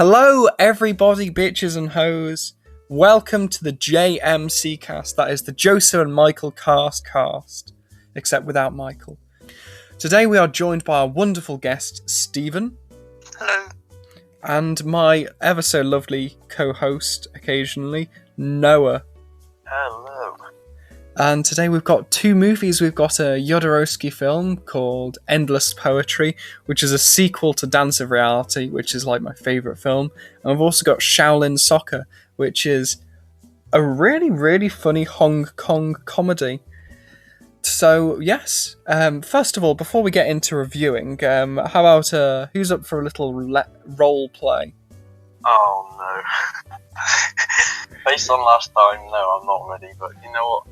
Hello, everybody, bitches and hoes. Welcome to the JMC Cast. That is the Joseph and Michael cast, except without Michael. Today we are joined by our wonderful guest, Steven. Hello. And my ever so lovely co-host, occasionally, Noah. Hello. And today we've got two movies. We've got a Jodorowsky film called Endless Poetry, which is a sequel to Dance of Reality, which is like my favourite film. And we've also got Shaolin Soccer, which is a really, really funny Hong Kong comedy. So, yes. First of all, before we get into reviewing, how about who's up for a little role play? Oh, no. Based on last time, no, I'm not ready, but you know what?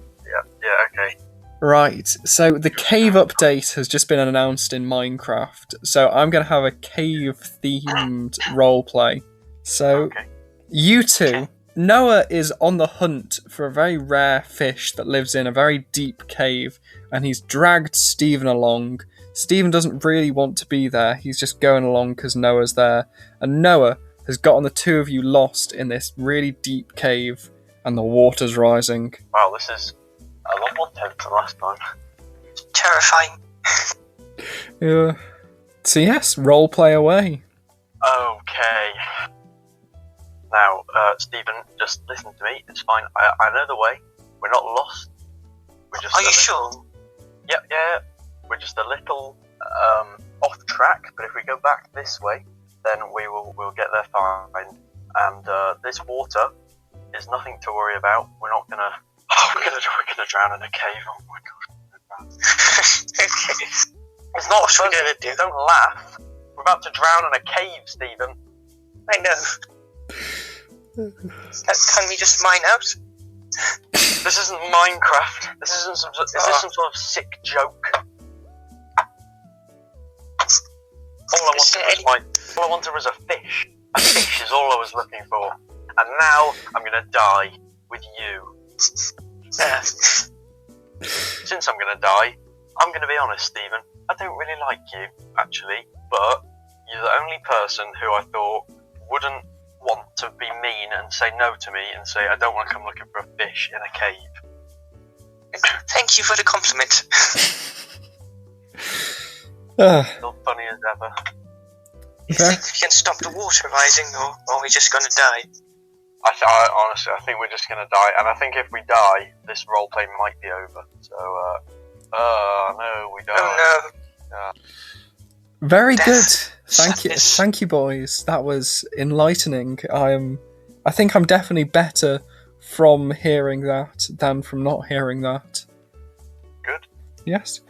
Yeah, okay. Right, so the cave update has just been announced in Minecraft, so I'm going to have a cave-themed roleplay. So, Okay. You two, Noah is on the hunt for a very rare fish that lives in a very deep cave, and he's dragged Steven along. Steven doesn't really want to be there, he's just going along because Noah's there, and Noah has gotten the two of you lost in this really deep cave, and the water's rising. Wow, this is a lot more tense than last time. Terrifying. Yeah. So yes, roleplay away. Okay. Now, Stephen, just listen to me. It's fine. I know the way. We're not lost. We're just Are you sure? Yeah. We're just a little off track. But if we go back this way, then we'll get there fine. And this water is nothing to worry about. We're not gonna. Oh, we're gonna drown in a cave. Oh my god. Okay. It's not what we're gonna do. Don't laugh. We're about to drown in a cave, Stephen. I know. Can we just mine out? This isn't Minecraft. Is this some sort of sick joke? All I wanted was a fish. A fish is all I was looking for. And now I'm gonna die with you. Since I'm gonna die, I'm gonna be honest, Stephen. I don't really like you, actually, but you're the only person who I thought wouldn't want to be mean and say no to me and say I don't want to come looking for a fish in a cave. Thank you for the compliment. Still funny as ever. You think we can stop the water rising, or are we just gonna die? I honestly, I think we're just gonna die, and I think if we die, this roleplay might be over. So, no, we die. Oh no. Very Death. good. Sadness. Thank you, boys. That was enlightening. I think I'm definitely better from hearing that than from not hearing that. Good. Yes.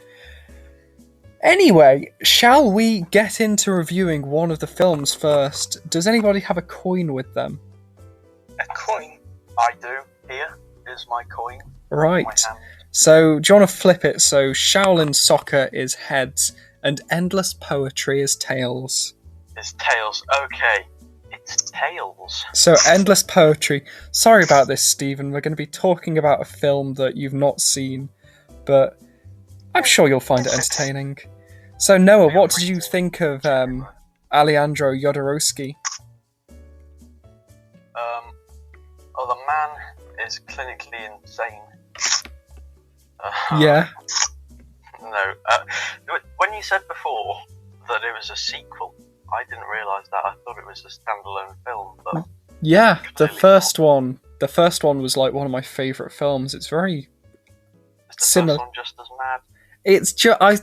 Anyway, shall we get into reviewing one of the films first? Does anybody have a coin with them? A coin? I do. Here is my coin. Right. My hand. So, do you want to flip it? So, Shaolin Soccer is heads, and Endless Poetry is tails. It's tails. Okay. It's tails. So, Endless Poetry. Sorry about this, Stephen. We're going to be talking about a film that you've not seen, but I'm sure you'll find it entertaining. So, Noah, what did you think of Alejandro Jodorowsky? The man is clinically insane. Yeah. No. When you said before that it was a sequel, I didn't realise that. I thought it was a standalone film. But Yeah, the clearly first one. The first one was like one of my favourite films. It's very is the similar. first one just as mad? It's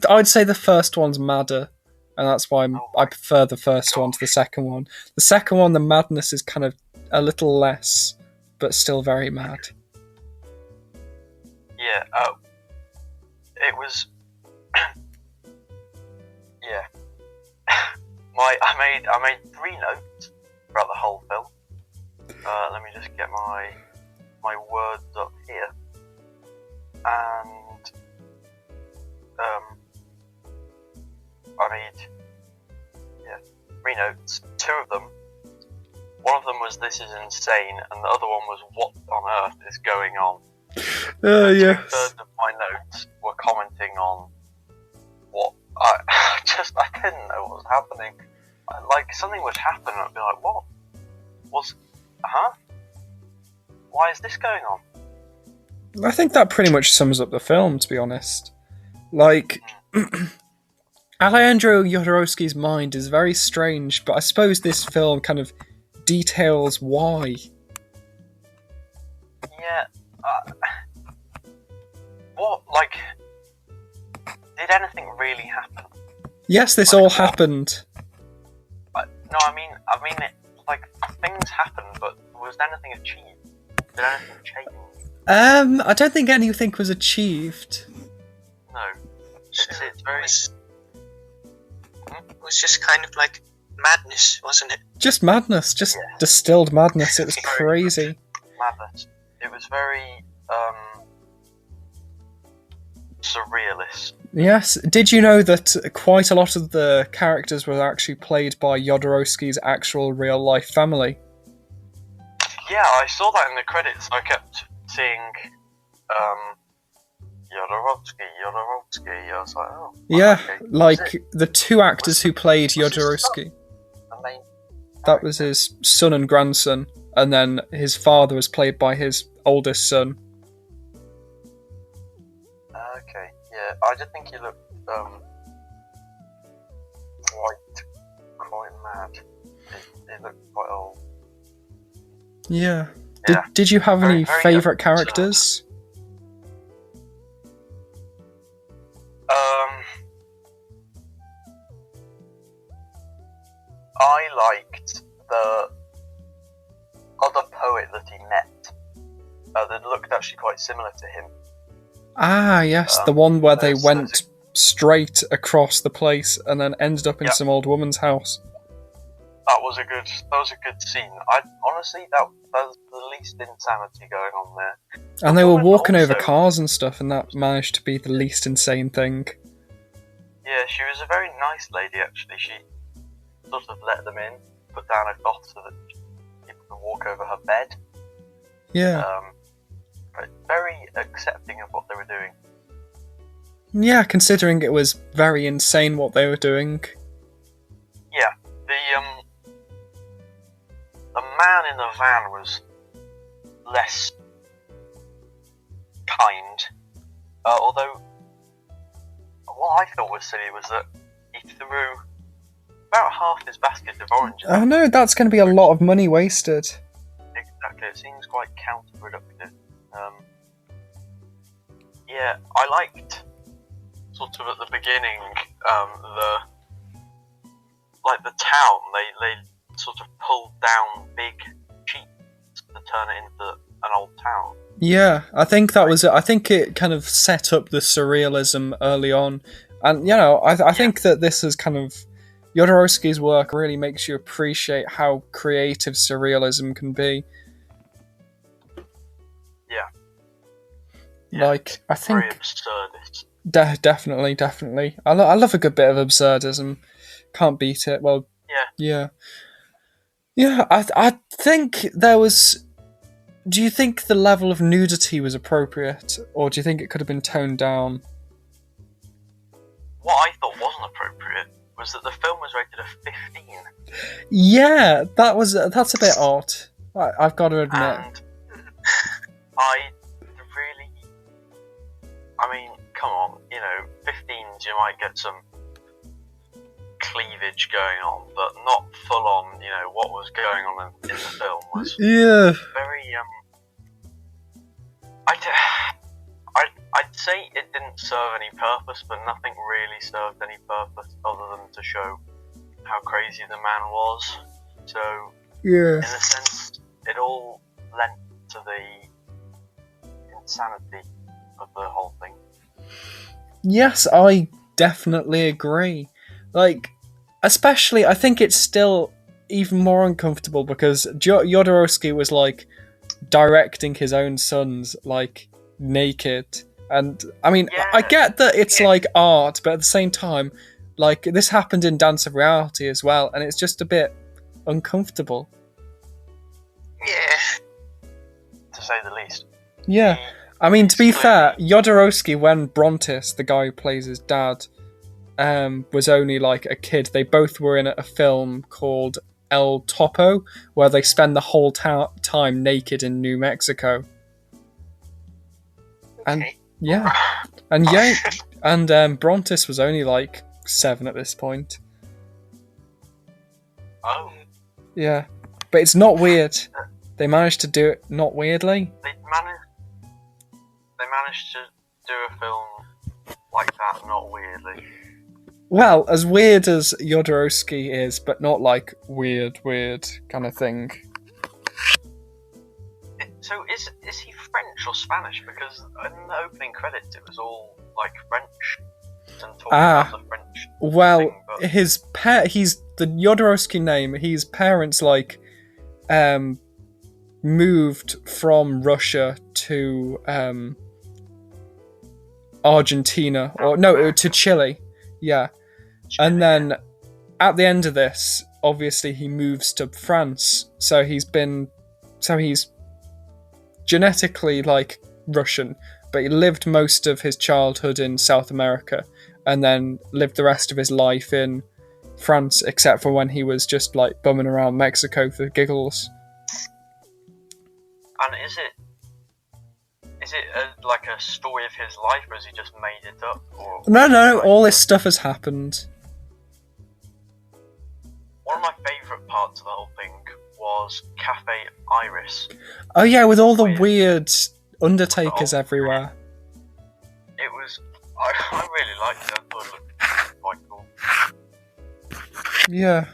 I'd say the first one's madder, and that's why I prefer the first one to the second one. The second one, the madness is kind of a little less, but still very mad. Yeah. It was. Yeah. I made 3 notes throughout the whole film. Let me just get my words up here. And I made 3 notes. 2 of them. One of them was "This is insane," and the other one was "What on earth is going on?" Yes. 2/3 of my notes were commenting on what I didn't know what was happening. Like something would happen, and I'd be like, "What? Why is this going on? I think that pretty much sums up the film, to be honest. Like, Alejandro Jodorowsky's mind is very strange, but I suppose this film kind of details why. Yeah. Did anything really happen? Yes, this all happened. No, I mean, things happened, but was anything achieved? Did anything change? I don't think anything was achieved. No. It's very... It was just kind of like madness, wasn't it? Just madness, just distilled madness. It was crazy. Madness. It was very, surrealist. Yes. Did you know that quite a lot of the characters were actually played by Jodorowsky's actual real-life family? Yeah, I saw that in the credits. I kept seeing, Jodorowsky. I was like, oh. Yeah, okay. like the two actors who played Jodorowsky. That was his son and grandson, and then his father was played by his oldest son. Okay, yeah, I just think he looked, quite mad. He looked quite old. Yeah. Yeah. Did you have any Very favourite characters? I liked the other poet that he met. That looked actually quite similar to him. Ah, yes, the one where they went straight across the place and then ended up in some old woman's house. That was a good scene. Honestly, that was the least insanity going on there. And they were walking over also- cars and stuff, and that managed to be the least insane thing. Yeah, she was a very nice lady, actually. She sort of let them in, put down a cot so that people could walk over her bed. Yeah. But very accepting of what they were doing. Yeah, considering it was very insane what they were doing. Yeah, the man in the van was less kind. Although, what I thought was silly was that he threw about half his basket of oranges. Oh no, that's going to be a lot of money wasted. Exactly, it seems quite counterproductive. Yeah, I liked sort of at the beginning the town. They sort of pulled down big sheets to turn it into an old town. Yeah, I think that was it. I think it kind of set up the surrealism early on. And, you know, I think that this is kind of... Jodorowsky's work really makes you appreciate how creative surrealism can be. Yeah. Like, I think... Very absurdist. Definitely. I love a good bit of absurdism. Can't beat it. Well, yeah. I think there was... Do you think the level of nudity was appropriate, or do you think it could have been toned down? What I thought wasn't appropriate was that the film was rated a 15. Yeah, that's a bit odd. I've got to admit. And I mean, come on, 15s, you might get some cleavage going on, but not full on, what was going on in the film was very, I'd say it didn't serve any purpose, but nothing really served any purpose other than to show how crazy the man was. So, in a sense, it all lent to the insanity of the whole thing. Yes, I definitely agree. Like, especially, I think it's still even more uncomfortable because Jodorowsky was, like, directing his own sons, like, naked. And, I mean, I get that it's, like, art, but at the same time, like, this happened in Dance of Reality as well, and it's just a bit uncomfortable. Yeah. To say the least. Yeah. I mean, to be fair, Jodorowsky, when Brontis, the guy who plays his dad, was only like a kid, they both were in a film called El Topo, where they spend the whole time naked in New Mexico. And Okay. yeah, and Brontis was only like 7 at this point. Oh, Yeah, but it's not weird. They managed to do it not weirdly. they managed to do a film like that, not weirdly. Well, as weird as Jodorowsky is, but not like weird kind of thing. So is he French or Spanish? Because in the opening credits it was all like French and talking about the French. Well, thing, but... he's the Jodorowsky name. His parents moved from Russia to Argentina, or no, to Chile. Yeah. And then at the end of this, obviously he moves to France. So he's genetically like Russian, but he lived most of his childhood in South America and then lived the rest of his life in France, except for when he was just like bumming around Mexico for giggles. And is it like a story of his life, or has he just made it up? Or No, all this stuff has happened. One of my favourite parts of the whole thing was Cafe Iris. Oh yeah, with all the weird undertakers everywhere. It was... I really liked it. I thought it looked quite cool. Yeah.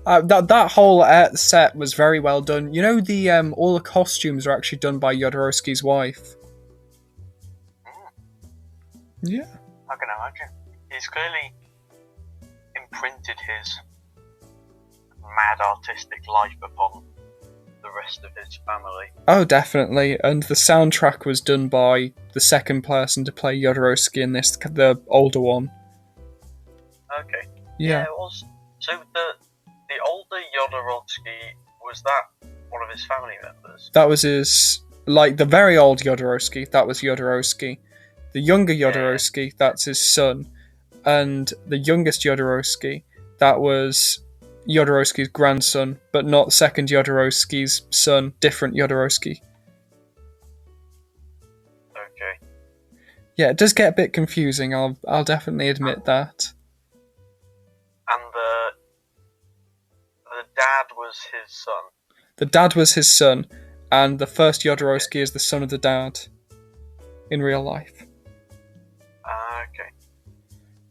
That whole set was very well done. You know, the all the costumes are actually done by Jodorowsky's wife. Yeah. I can imagine. He's clearly imprinted his mad artistic life upon the rest of his family. Oh, definitely. And the soundtrack was done by the second person to play Jodorowsky in this, the older one. Okay. Yeah. It was. So the older Jodorowsky, was that one of his family members? That was his, like, the very old Jodorowsky, that was Jodorowsky. The younger Jodorowsky, that's his son. And the youngest Jodorowsky, that was Jodorowsky's grandson, but not second Jodorowsky's son, different Jodorowsky. Okay. Yeah, it does get a bit confusing, I'll definitely admit that. And the dad was his son. The dad was his son, and the first Jodorowsky is the son of the dad in real life. Okay.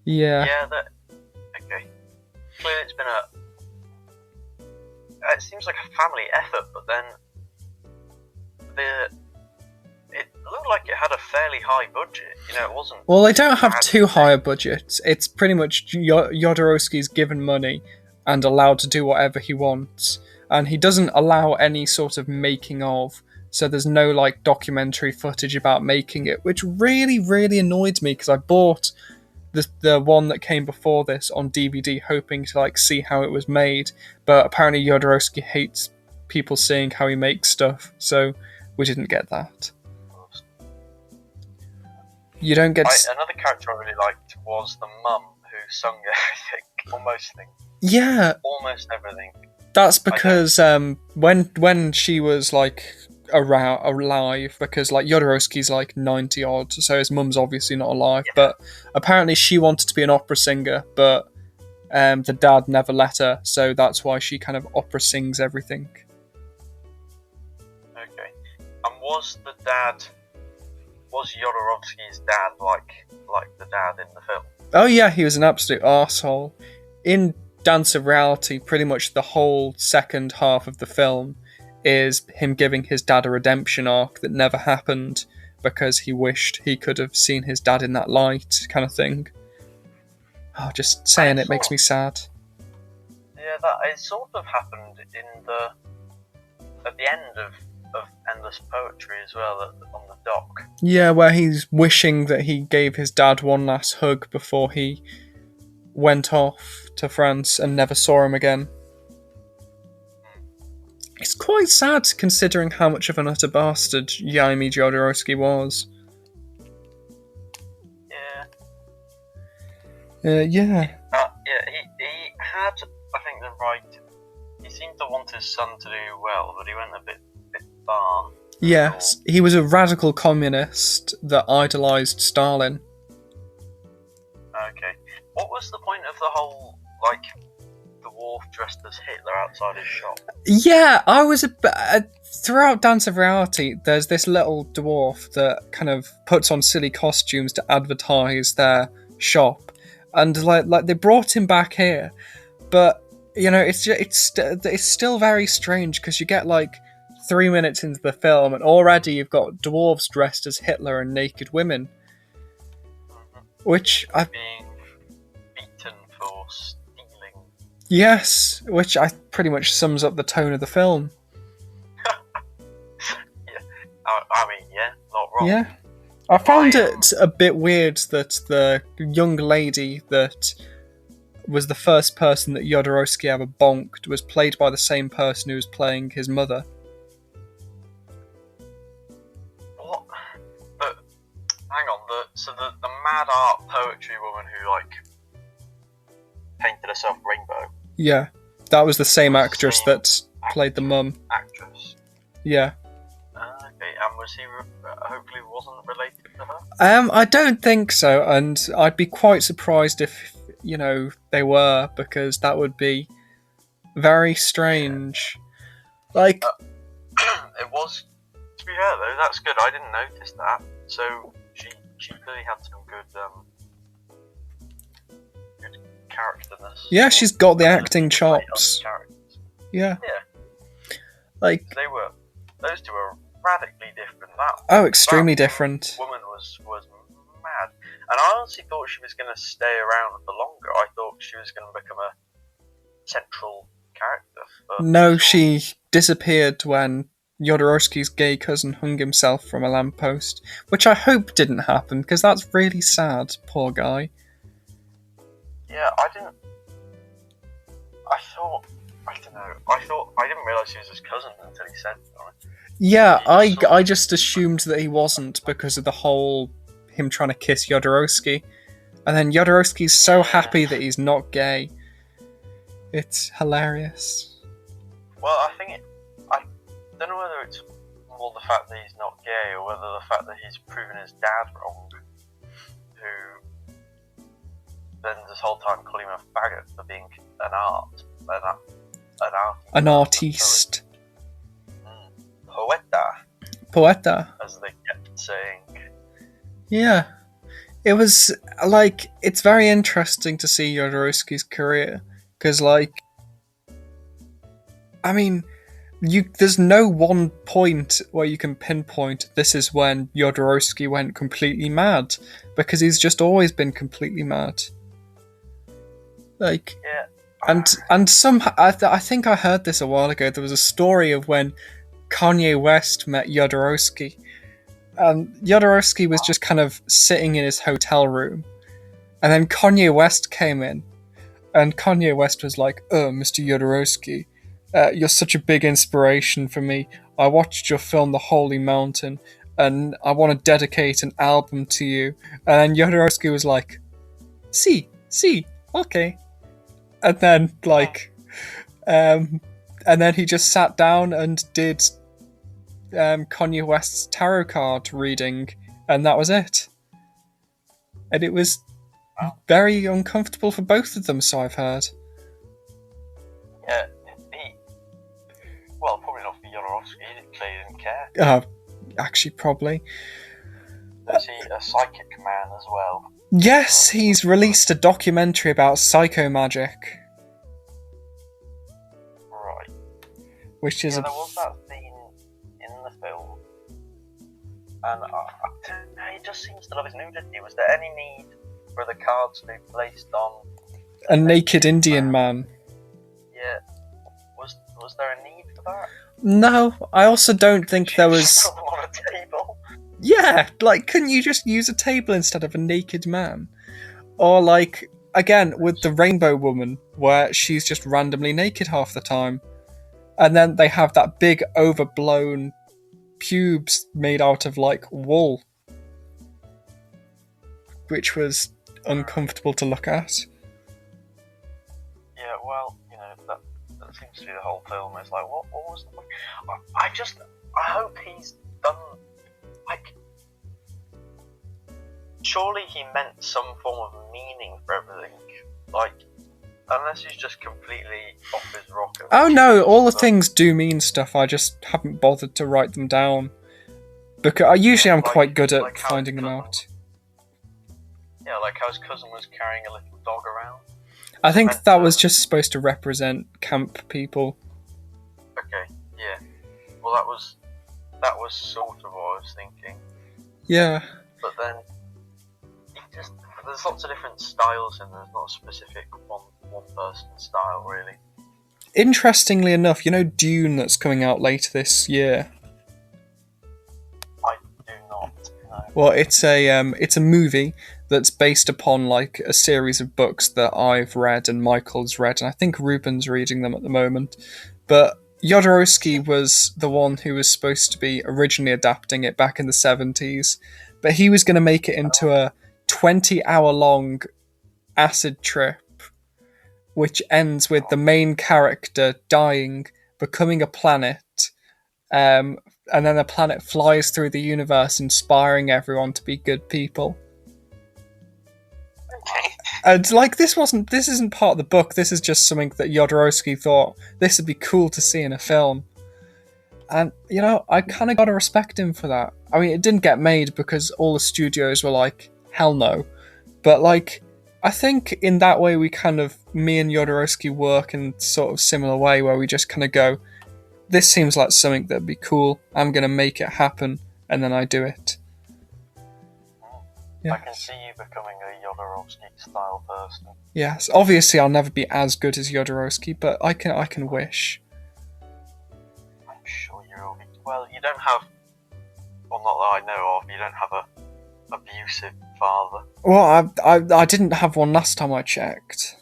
Yeah. Yeah, okay. Clearly it's been it seems like a family effort, but then it looked like it had a fairly high budget. You know, it wasn't... Well, they don't have too high a budget. It's pretty much Jodorowsky's given money and allowed to do whatever he wants. And he doesn't allow any sort of making of, so there's no like documentary footage about making it, which really, really annoyed me because I bought the one that came before this on DVD, hoping to like see how it was made. But apparently Jodorowsky hates people seeing how he makes stuff, so we didn't get that. You don't get. Another character I really liked was the mum who sung everything, almost things. Yeah, almost everything. That's because when she was like alive, because like Jodorowsky's like 90 odd, so his mum's obviously not alive. Yeah. But apparently she wanted to be an opera singer, but the dad never let her, so that's why she kind of opera sings everything. Okay, and was Jodorowsky's dad like the dad in the film? Oh yeah, he was an absolute arsehole. In Dance of Reality, pretty much the whole second half of the film is him giving his dad a redemption arc that never happened because he wished he could have seen his dad in that light, kind of thing. Oh, just saying it makes me sad. Yeah, that it sort of happened at the end of Endless Poetry as well, on the dock. Yeah, where he's wishing that he gave his dad one last hug before he went off to France and never saw him again. It's quite sad considering how much of an utter bastard Jaime Jodorowsky was. Yeah. Yeah. Yeah, he had, I think, he seemed to want his son to do well, but he went a bit far. Yes, he was a radical communist that idolised Stalin. Okay. What was the point of the whole, like, dwarf dressed as Hitler outside his shop? Yeah, I was throughout Dance of Reality, there's this little dwarf that kind of puts on silly costumes to advertise their shop, and like they brought him back here, but you know it's still very strange because you get like 3 minutes into the film and already you've got dwarves dressed as Hitler and naked women, which I being beaten for stealing. yes, which I pretty much sums up the tone of the film. I mean, yeah, not wrong. Yeah. I found it a bit weird that the young lady that was the first person that Jodorowsky ever bonked was played by the same person who was playing his mother. What? But, hang on, the mad art poetry woman who, like, painted herself rainbow. Yeah, that was the same actress that played the mum. Actress. Yeah. Okay, and was he hopefully wasn't related to her? I don't think so, and I'd be quite surprised if, you know, they were, because that would be very strange. Like, it was. To be fair though, that's good. I didn't notice that. So she clearly had some good characterness. yeah, she's got the acting chops. Yeah. Yeah. Like, Those two were radically different. Extremely different. Woman was mad, and I honestly thought she was going to stay around for longer. I thought she was going to become a central character. No, she disappeared when Jodorowsky's gay cousin hung himself from a lamppost, which I hope didn't happen, because that's really sad, poor guy. Yeah, I don't know. I didn't realise he was his cousin until he said it. Yeah, I just assumed that he wasn't because of the whole him trying to kiss Jodorowsky. And then Jodorowsky's so happy that he's not gay. It's hilarious. Well, I don't know whether it's more the fact that he's not gay or whether the fact that he's proven his dad wrong, who then this whole time calling him a faggot for being an artiste. Poeta, as they kept saying. Yeah. It was, like, it's very interesting to see Jodorowsky's career, because, like, I mean, there's no one point where you can pinpoint this is when Jodorowsky went completely mad, because he's just always been completely mad. Like, yeah. And I think I heard this a while ago. There was a story of when Kanye West met Jodorowsky. Jodorowsky was just kind of sitting in his hotel room. And then Kanye West came in. And Kanye West was like, "Oh, Mr. Jodorowsky, you're such a big inspiration for me. I watched your film The Holy Mountain, and I want to dedicate an album to you." And then Jodorowsky was like, "See, okay." And then, like, and then he just sat down and did Kanye West's tarot card reading, and that was it. And it was very uncomfortable for both of them, so I've heard. Yeah, well, probably not for Jodorowsky, he clearly didn't care. Actually, probably. Is he a psychic man as well? Yes, he's released a documentary about psychomagic. Right. Which is there was that scene in the film, and he just seems to love his nudity. Was there any need for the cards to be placed on a naked Indian man? Yeah. Was there a need for that? No, I also don't think there was. Put them on a table. Yeah, like, couldn't you just use a table instead of a naked man? Or, like, again, with the Rainbow Woman, where she's just randomly naked half the time. And then they have that big, overblown pubes made out of, like, wool. Which was uncomfortable to look at. Yeah, well, you know, That seems to be the whole film. It's like, what was the point? I hope he's done, like, surely he meant some form of meaning for everything. Like, unless he's just completely off his rocker. Oh no, all the things do mean stuff, I just haven't bothered to write them down. Because I'm quite good at finding them out. Yeah, like how his cousin was carrying a little dog around. I think that was just supposed to represent camp people. Okay, yeah. Well, that was sort of what I was thinking. Yeah. But then, there's lots of different styles and there's not a specific one person's style, really. Interestingly enough, you know Dune that's coming out later this year? I do not know. Well, it's a movie that's based upon like a series of books that I've read and Michael's read, and I think Ruben's reading them at the moment. But Jodorowsky was the one who was supposed to be originally adapting it back in the 70s, but he was going to make it into a 20-hour-long acid trip, which ends with the main character dying, becoming a planet, and then the planet flies through the universe, inspiring everyone to be good people. Okay. And like this isn't part of the book. This is just something that Jodorowsky thought this would be cool to see in a film. And you know, I kind of gotta respect him for that. I mean, it didn't get made because all the studios were like, hell no. But like, I think in that way me and Jodorowsky work in sort of similar way, where we just kind of go, this seems like something that'd be cool. I'm gonna make it happen, and then I do it. I can see you becoming a Jodorowsky-style person. Yes, obviously I'll never be as good as Jodorowsky, but I can wish. I'm sure you will be. Well, you don't have, well, not that I know of, you don't have a abusive father. Well, I didn't have one last time I checked.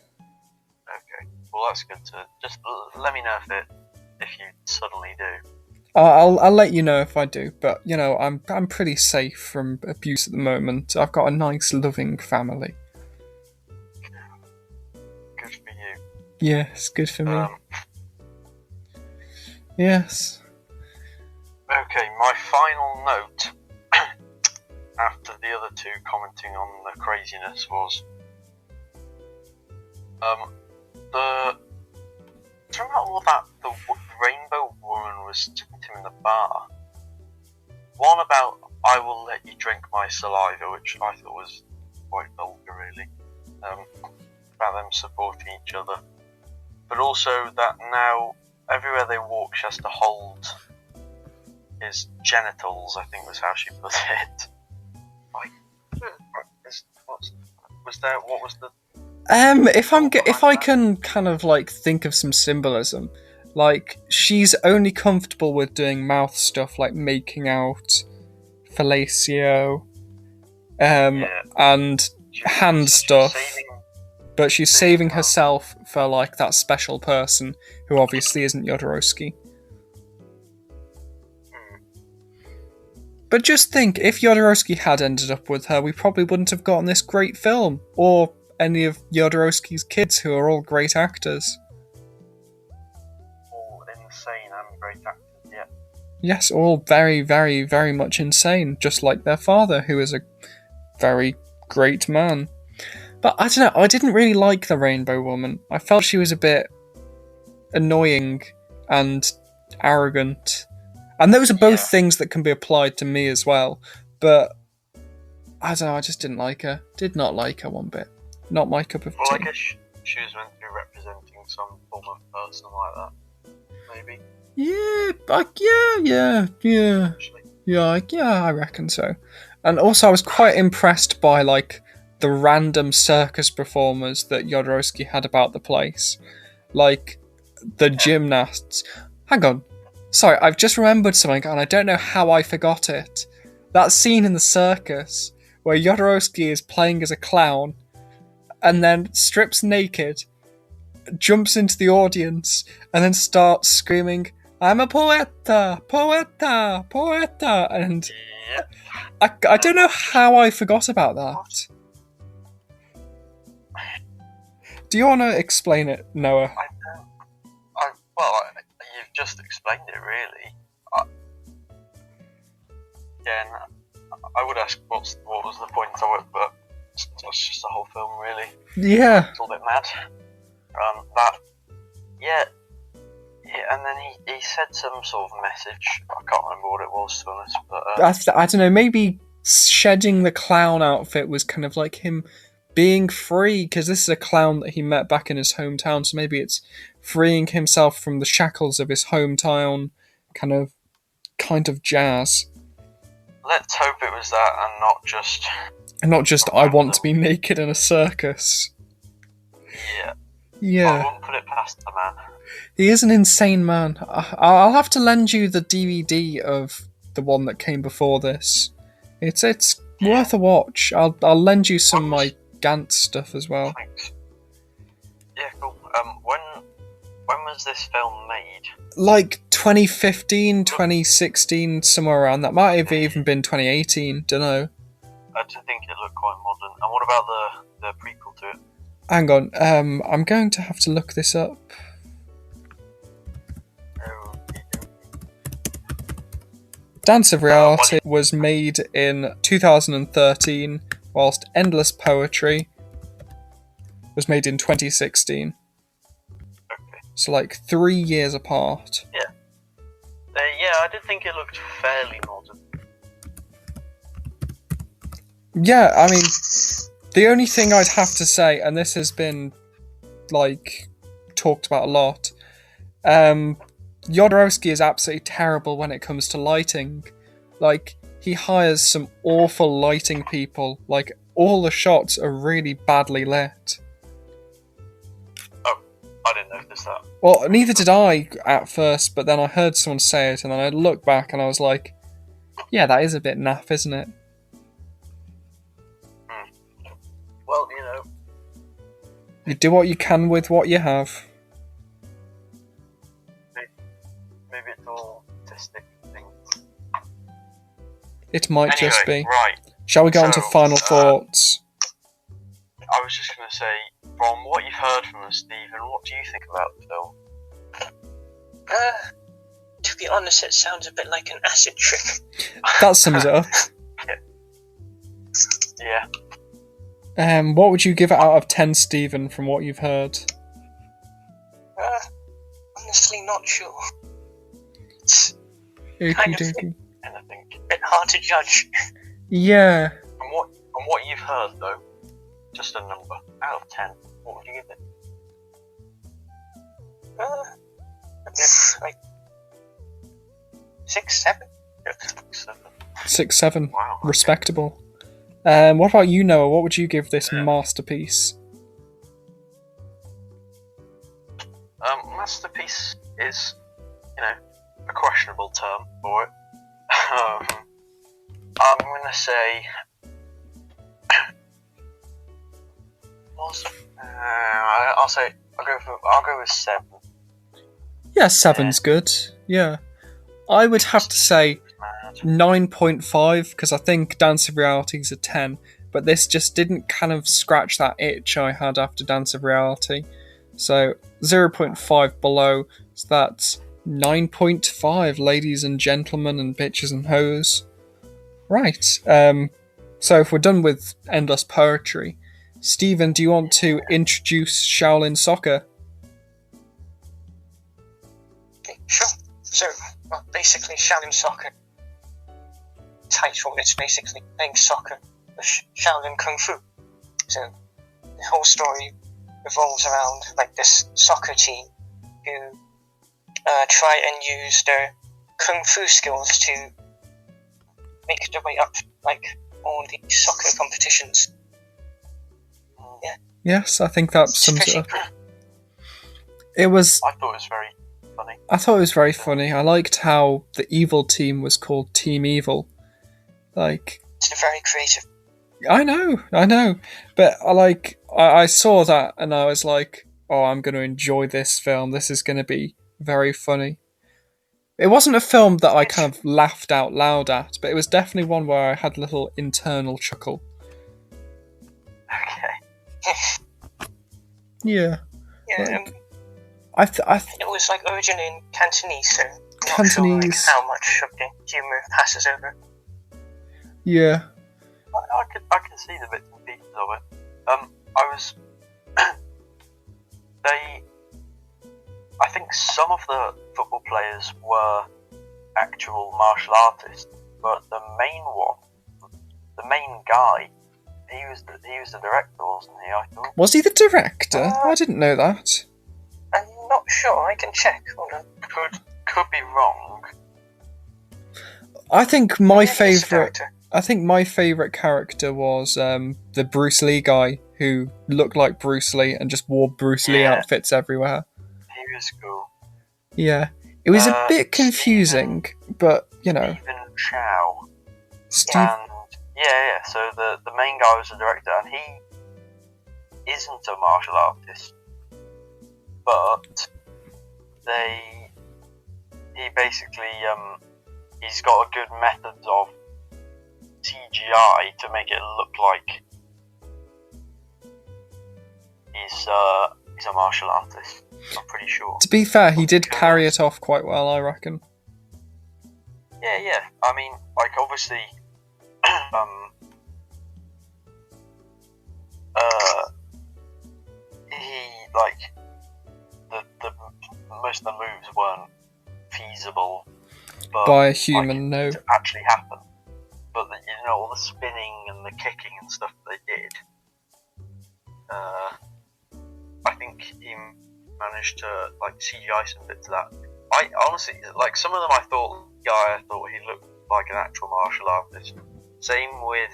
Okay, well that's good to, just let me know if you suddenly do. I'll let you know if I do, but you know, I'm pretty safe from abuse at the moment. I've got a nice, loving family. Good for you. Yes, good for me. Yes. Okay, my final note after the other two commenting on the craziness was do you remember all that the rainbow woman was talking to him in the bar? One about I will let you drink my saliva, which I thought was quite vulgar, really. About them supporting each other, but also that now everywhere they walk, she has to hold his genitals. I think was how she put it. Like, what was the? If I can kind of like think of some symbolism, like she's only comfortable with doing mouth stuff like making out, fellatio, and hand stuff, but she's saving herself for like that special person who obviously isn't Jodorowsky. But just think, if Jodorowsky had ended up with her, we probably wouldn't have gotten this great film, or any of Jodorowsky's kids, who are all great actors. All insane and great actors, yeah. Yes, all very, very, very much insane, just like their father, who is a very great man. But I don't know, I didn't really like the Rainbow Woman. I felt she was a bit annoying and arrogant. And those are both things that can be applied to me as well. But I don't know, I just didn't like her. Did not like her one bit. Not my cup of tea. Well, I guess she was meant to be representing some form of person like that. Maybe. Yeah, I reckon so. And also I was quite impressed by like the random circus performers that Jodorowsky had about the place. Like the gymnasts. Hang on. Sorry, I've just remembered something and I don't know how I forgot it. That scene in the circus where Jodorowsky is playing as a clown and then strips naked, jumps into the audience, and then starts screaming, "I'm a poeta, poeta, poeta," and I don't know how I forgot about that. Do you want to explain it, Noah? Well, you've just explained it, really. Again, I would ask what was the point of it, but that's just the whole film, really. Yeah. It's a little bit mad. And then he said some sort of message. I can't remember what it was, to be honest. But I don't know, maybe shedding the clown outfit was kind of like him being free, because this is a clown that he met back in his hometown, so maybe it's freeing himself from the shackles of his hometown kind of jazz. Let's hope it was that, and not just I want to be naked in a circus. Yeah. I won't put it past the man. He is an insane man. I'll have to lend you the DVD of the one that came before this. It's worth a watch. I'll lend you some of my Gantz stuff as well. Thanks. Yeah, cool. When was this film made? Like 2015, 2016, somewhere around that. Might have even been 2018. Don't know. I do think it looked quite modern. And what about the prequel to it? Hang on. I'm going to have to look this up. Dance of Reality was made in 2013, whilst Endless Poetry was made in 2016. Okay. So like 3 years apart. Yeah. I did think it looked fairly modern. Yeah, I mean, the only thing I'd have to say, and this has been like talked about a lot, Jodorowsky is absolutely terrible when it comes to lighting. Like, he hires some awful lighting people. Like, all the shots are really badly lit. Oh, I didn't notice that. Well, neither did I at first, but then I heard someone say it, and then I looked back and I was like, yeah, that is a bit naff, isn't it? Well, You do what you can with what you have. Maybe it's all artistic thing. It might just be. Right. Shall we go on to final thoughts? I was just going to say, from what you've heard from us, Steven, what do you think about the film? To be honest, it sounds a bit like an acid trip. That sums it up. Yeah. What would you give it out of 10, Steven, from what you've heard? Honestly, not sure. Okey-dokey. Anything. A bit hard to judge. Yeah. From what you've heard, though, just a number out of 10. What would you give it? Like 6, 7. 6, 7. Wow. Respectable. What about you, Noah? What would you give this masterpiece? Masterpiece is, a questionable term for it. I'm gonna say. I'll go with 7. Yeah, 7's good. Yeah. I would have to say 9.5, because I think Dance of Reality is a 10, but this just didn't kind of scratch that itch I had after Dance of Reality. So 0.5 below, so that's 9.5, ladies and gentlemen and bitches and hoes. Right, so if we're done with Endless Poetry, Steven, do you want to introduce Shaolin Soccer? Okay, sure. So, basically, Shaolin Soccer title, it's basically playing soccer with Shaolin Kung Fu. So, the whole story revolves around, like, this soccer team who try and use their Kung Fu skills to make their way up, like, all the soccer competitions. Yeah. Yes, I think that sums it up. I thought it was very funny. I thought it was very funny. I liked how the evil team was called Team Evil. Like, It's very creative. I know. But I saw that and I was like, oh, I'm going to enjoy this film. This is going to be very funny. It wasn't a film that I kind of laughed out loud at, but it was definitely one where I had a little internal chuckle. Okay. Yeah. Yeah, It was like originally in Cantonese, so I'm not sure like, Cantonese. how much of the humour passes over. Yeah. I can see the bits and pieces of it. I was I think some of the football players were actual martial artists, but the main guy, he was the director, wasn't he? I thought. Was he the director? I didn't know that. I'm not sure. I can check. Hold on. Could be wrong. I think my Yeah, he's the favourite. director. I think my favourite character was the Bruce Lee guy who looked like Bruce Lee and just wore Bruce Lee Yeah. outfits everywhere. He was cool. Yeah. It was a bit confusing, but, you know. Stephen Chow. Steve. And yeah. So the main guy was the director, and he isn't a martial artist, but he basically he's got a good method of CGI to make it look like he's a martial artist. I'm pretty sure. To be fair, he did carry it off quite well, I reckon. Yeah. I mean, like obviously, he like the most of the moves weren't feasible, but By a human, no. to actually happen. But all the spinning and the kicking and stuff they did, I think he managed to like CGI some bits of that. I honestly like some of them. I thought he looked like an actual martial artist. Same with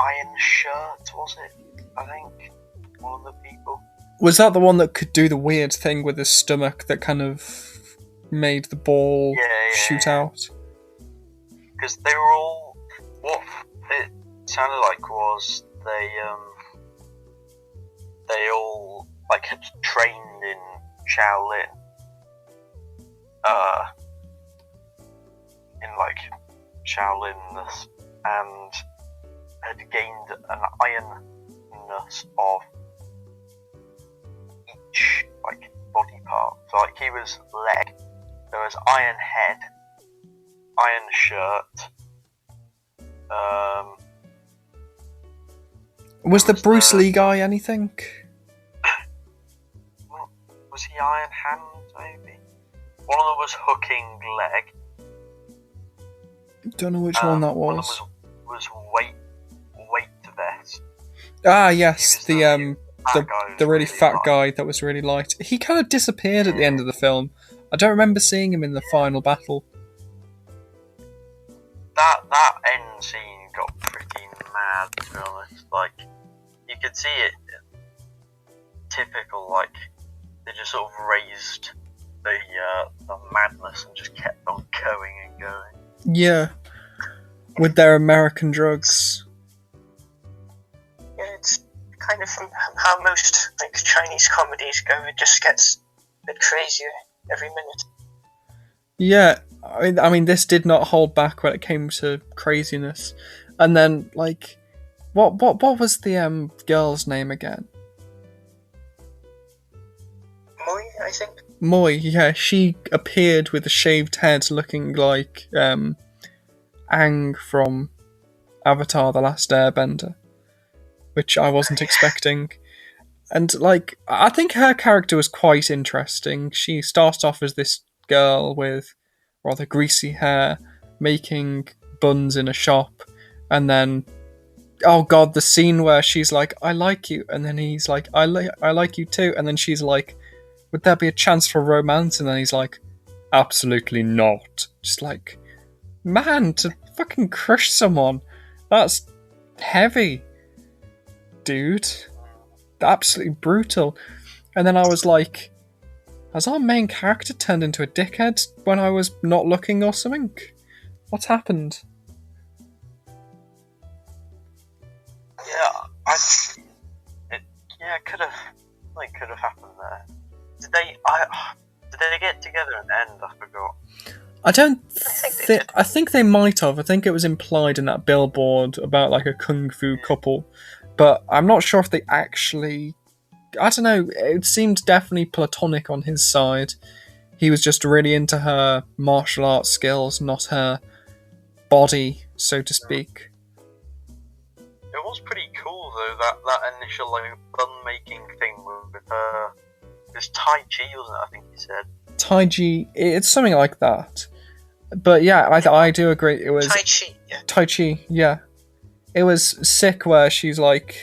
Iron Shirt, was it? I think one of the people. Was that the one that could do the weird thing with his stomach that kind of made the ball shoot out? Because they were all, what it sounded like was they all like had trained in Shaolin, in like Shaolin-ness, and had gained an ironness of each like body part. So like he was leg, there was iron head, iron shirt. Was the Bruce Lee guy anything? Was he iron hand maybe? One of them was hooking leg. Don't know which one that One of was. them was weight vest. Ah, yes, He was fat guy who the was really fat light. guy that was really light. He kind of disappeared at the end of the film. I don't remember seeing him in the final battle. That end scene got pretty mad, to be honest. Like, you could see it typical, like, they just sort of raised the madness and just kept on going and going. Yeah. With their American drugs. Yeah, it's kind of from how most like Chinese comedies go. It just gets a bit crazier every minute. Yeah, I mean, this did not hold back when it came to craziness. And then, like, what was the girl's name again? Moi, I think. Moi, yeah, she appeared with a shaved head looking like Aang from Avatar The Last Airbender, which I wasn't expecting. And, like, I think her character was quite interesting. She started off as this girl with rather greasy hair, making buns in a shop, and then, oh god, the scene where she's like, I like you, and then he's like, I like you too, and then she's like, would there be a chance for romance? And then he's like, absolutely not. Just like, man, to fucking crush someone, that's heavy, dude. Absolutely brutal. And then I was like, has our main character turned into a dickhead when I was not looking or something? What's happened? Yeah, it could have happened there. Did they get together in the end? I forgot. I don't think they think. I think they might have. I think it was implied in that billboard about like a kung fu couple, but I'm not sure if they actually I don't know, it seemed definitely platonic on his side. He was just really into her martial arts skills, not her body, so to speak. It was pretty cool though, that initial like bun making thing with her. It was Tai Chi, wasn't it? I think you said. Tai Chi, it's something like that. But yeah, I do agree. It was Tai Chi, yeah. Tai Chi, yeah. It was sick where she's like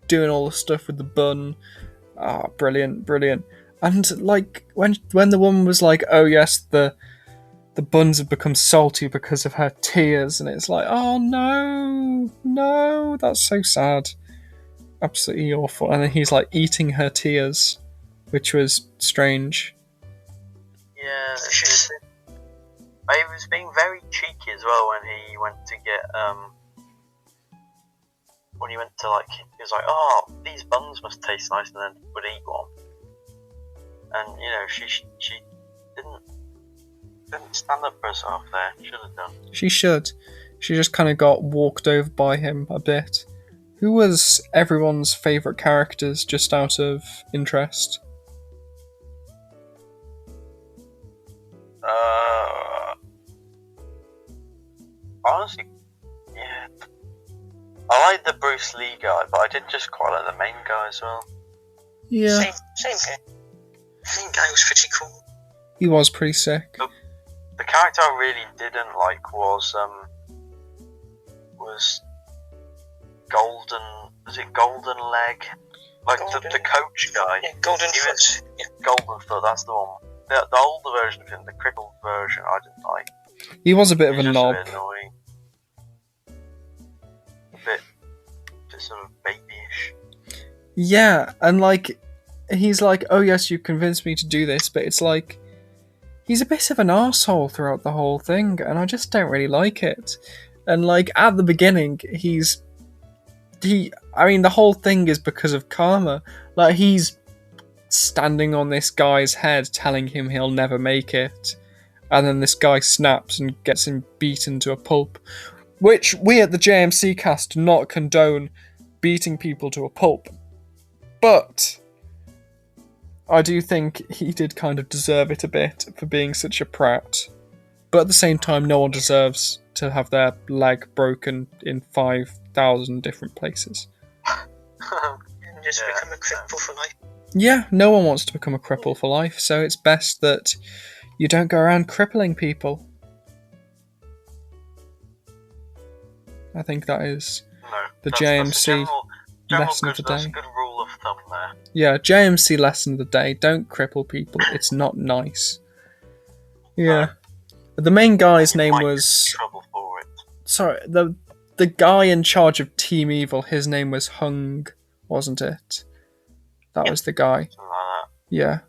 doing all the stuff with the bun. Ah, brilliant, brilliant. And like when the woman was like, "Oh yes, the buns have become salty because of her tears," and it's like, "Oh no, no, that's so sad, absolutely awful." And then he's like eating her tears, which was strange. Yeah, he was being very cheeky as well when he went to get when he went to like, he was like, "Oh, these buns must taste nice," and then he would eat one. And you know, she didn't stand up for herself there. Should have done. She should. She just kind of got walked over by him a bit. Who was everyone's favourite characters, just out of interest? Honestly, yeah. I like the Bruce Lee guy, but I did just quite like the main guy as well. Yeah. Same here. The main guy was pretty cool. He was pretty sick. The character I really didn't like was Golden. Was it Golden Leg? Like the coach guy. Yeah, Golden Foot. Yeah. Golden Foot. That's the one. The older version of him, the crippled version, I didn't like. He was a bit of He a was knob. just a bit annoying. A bit sort of babyish. Yeah, and like, he's like, "Oh yes, you convinced me to do this," but it's like, he's a bit of an arsehole throughout the whole thing, and I just don't really like it. And like, at the beginning, I mean, the whole thing is because of karma. Like, he's standing on this guy's head telling him he'll never make it, and then this guy snaps and gets him beaten to a pulp, which we at the JMC Cast do not condone beating people to a pulp, but I do think he did kind of deserve it a bit for being such a prat. But at the same time, no one deserves to have their leg broken in 5,000 different places. And just become a cripple for life. Yeah, no one wants to become a cripple for life, so it's best that you don't go around crippling people. I think that is the JMC lesson of the day. That's a good rule of thumb there. Yeah, JMC lesson of the day. Don't cripple people. It's not nice. Yeah. The main guy's name was... Trouble for it. Sorry, the guy in charge of Team Evil, his name was Hung, wasn't it? That was the guy. Something like that.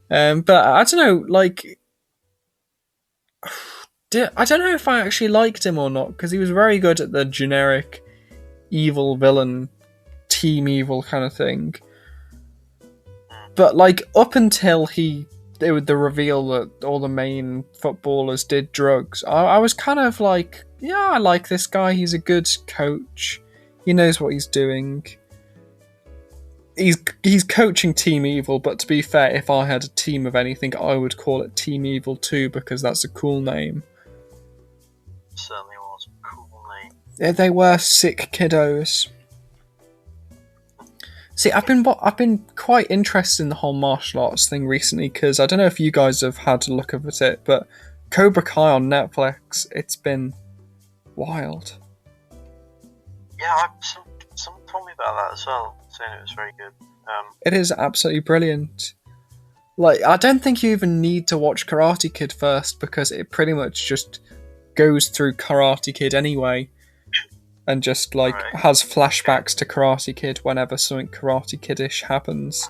Yeah. But I don't know, like... I don't know if I actually liked him or not, because he was very good at the generic evil villain, Team Evil kind of thing. But, like, up until the reveal that all the main footballers did drugs, I was kind of like, yeah, I like this guy, he's a good coach, he knows what he's doing. He's coaching Team Evil, but to be fair, if I had a team of anything, I would call it Team Evil 2, because that's a cool name. Certainly was a cool name. Yeah, they were sick kiddos. See, I've been quite interested in the whole martial arts thing recently, because I don't know if you guys have had a look at it, but Cobra Kai on Netflix, it's been wild. Yeah, someone told me about that as well, saying it was very good. It is absolutely brilliant. Like, I don't think you even need to watch Karate Kid first, because it pretty much just goes through Karate Kid anyway, and just like has flashbacks to Karate Kid whenever something Karate Kid-ish happens.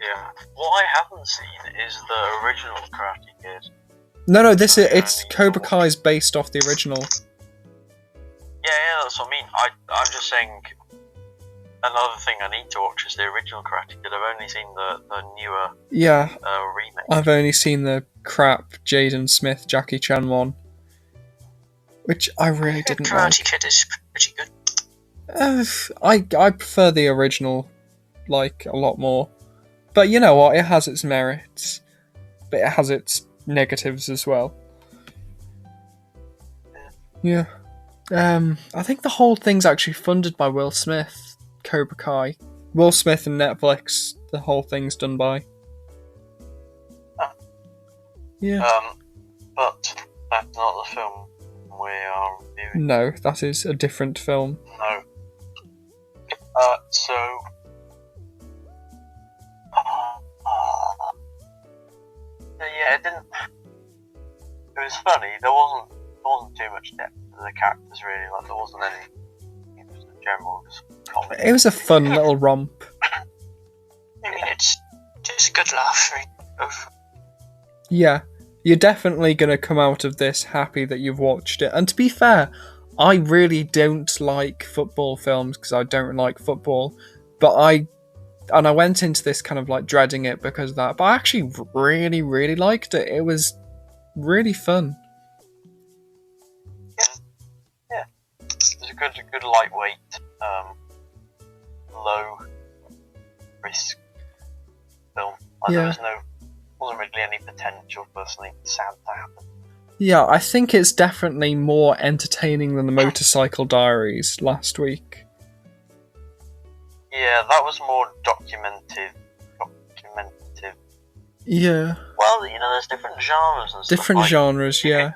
Yeah. What I haven't seen is the original Karate Kid. No, it's Cobra Kai's based off the original. Yeah, that's what I mean. I'm just saying, another thing I need to watch is the original Karate Kid. I've only seen the newer remake. I've only seen the crap Jaden Smith, Jackie Chan one, which I really didn't like. Karate Kid is pretty good. I prefer the original, like a lot more. But you know what? It has its merits, but it has its negatives as well. Yeah. I think the whole thing's actually funded by Will Smith, Cobra Kai. Will Smith and Netflix, the whole thing's done by. Yeah. But that's not the film we are reviewing. No, that is a different film. No. So. Yeah, it didn't. It was funny. There wasn't too much depth to the characters really. Like there wasn't any. It was a general just comedy. It was a fun little romp. I mean, it's just a good laugh, right? Yeah, you're definitely going to come out of this happy that you've watched it. And to be fair, I really don't like football films because I don't like football. But I went into this kind of like dreading it because of that. But I actually really, really liked it. It was really fun. Yeah. It was a good lightweight, low risk film. Like, Yeah. There wasn't really any potential for something sad to happen. Yeah, I think it's definitely more entertaining than the Motorcycle Diaries last week. Yeah, that was more documentative. Yeah. Well, there's different genres and stuff. Different like, genres, yeah.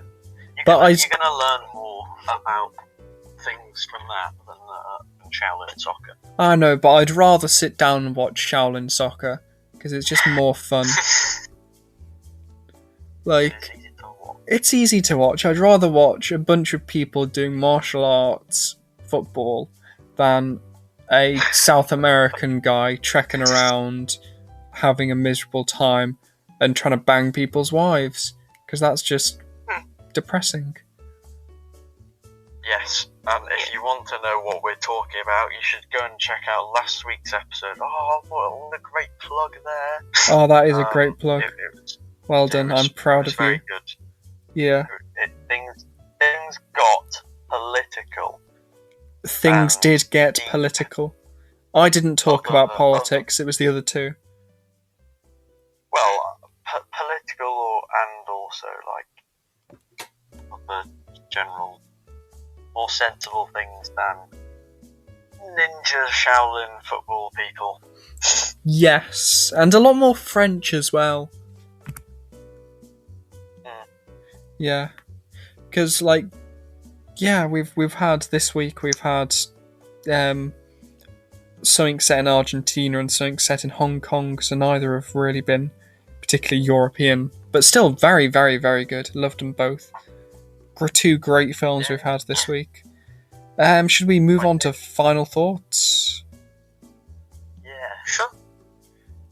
You're But gonna learn more about things from that than Shaolin Soccer. I know, but I'd rather sit down and watch Shaolin Soccer because it's just more fun. Like, it's easy to watch. I'd rather watch a bunch of people doing martial arts football than a South American guy trekking around having a miserable time and trying to bang people's wives, because that's just depressing. Yes, and if you want to know what we're talking about, you should go and check out last week's episode. Oh, what a great plug there. Oh, that is a great plug. Well done, I'm proud of you. Very good. Yeah. Things got political. Things did get political. I didn't talk about politics, it was the other two. Well, political and also like other general, more sensible things than ninja Shaolin football people. Yes, and a lot more French as well. Yeah, because we've had this week. We've had something set in Argentina and something set in Hong Kong. So neither have really been particularly European, but still very, very, very good. Loved them both. Two great films we've had this week. Should we move on to final thoughts? Yeah, sure.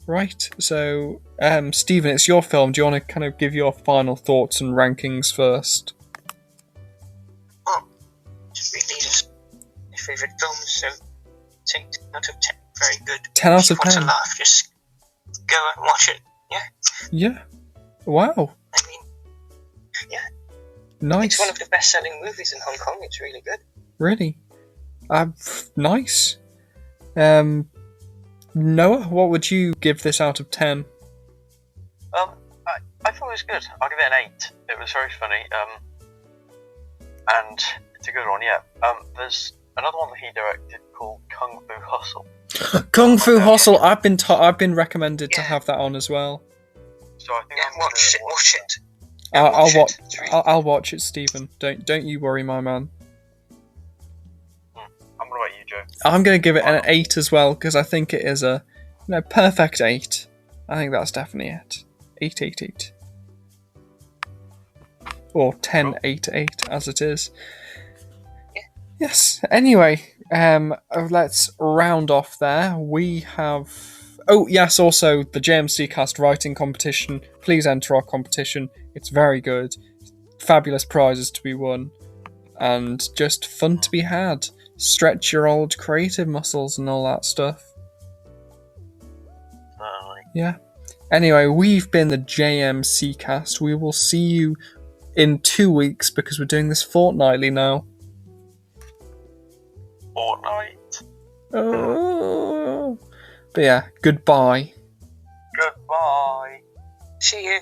Right, so, Steven, it's your film. Do you want to kind of give your final thoughts and rankings first? Oh, just really just my favourite films, so 10 out of 10, very good. 10 out If you of want 10? to laugh, just go and watch it, yeah? Yeah. Wow. I mean, yeah. Nice. It's one of the best-selling movies in Hong Kong, it's really good. Really? Nice. Noah, what would you give this out of 10? I thought it was good. I'll give it an 8. It was very funny. And it's a good one, yeah. There's another one that he directed called Kung Fu Hustle. Kung Fu Hustle. I've been recommended to have that on as well. So I think I'm Watch it. I'll watch it, Stephen. Don't you worry, my man. I'm gonna let you, Joe. I'm gonna give it an 8 as well because I think it is a perfect 8. I think that's definitely it. 8. Or 10, 8, 8 as it is. Yes. Anyway, let's round off there. We have. Oh yes, also the JMC Cast writing competition. Please enter our competition. It's very good. Fabulous prizes to be won. And just fun to be had. Stretch your old creative muscles and all that stuff. Yeah. Anyway, we've been the JMC Cast. We will see you in 2 weeks because we're doing this fortnightly now. Fortnite. Oh. But yeah, goodbye. Goodbye. See you.